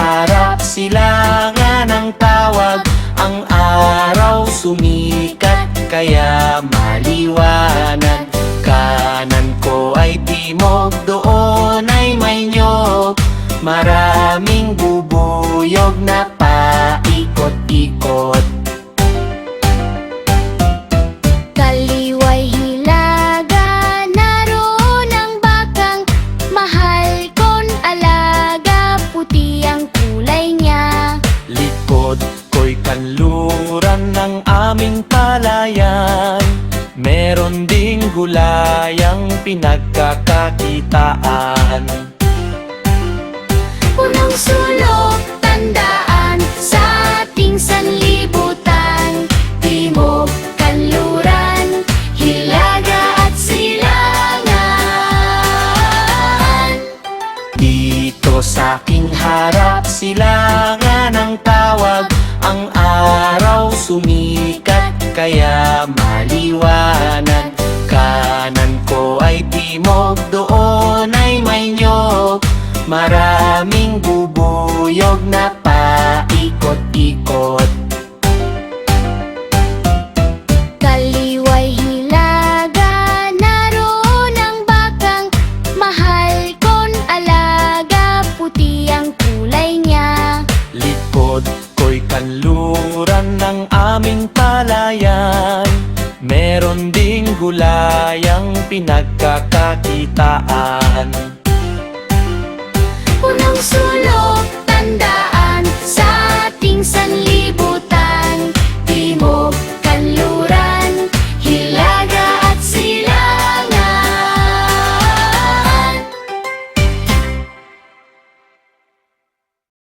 harap, silangan ng tawag. Ang araw sumikat, kaya maliwanag. Kanan ko ay timog, doon ay may niyog. Maraming bubuyog na paikot-ikot. Kaliway hilaga, naroon ang bakang. Mahal ko'n alaga, puti ang kulay niya. Likod ko'y kanluran ng aming palayan. Meron ding gulayang pinagkakakitaan. Punong sulok, tandaan sa ating sanlibutan. Timog, kanluran, hilaga at silangan. Dito sa aking harap, silangan ang tawag. Ang araw sumikat, kaya maliwanag. Kanan ko ay timog, doon ay may niyog. Maraming bubuyog na paikot-ikot. Kaliway hilaga, naroon ang bakang. Mahal ko'n alaga, puti ang kulay niya. Likod ko'y kanluran ng aming palayan. Meron ding gulayang pinagkakakitaan. Punong sulok, tandaan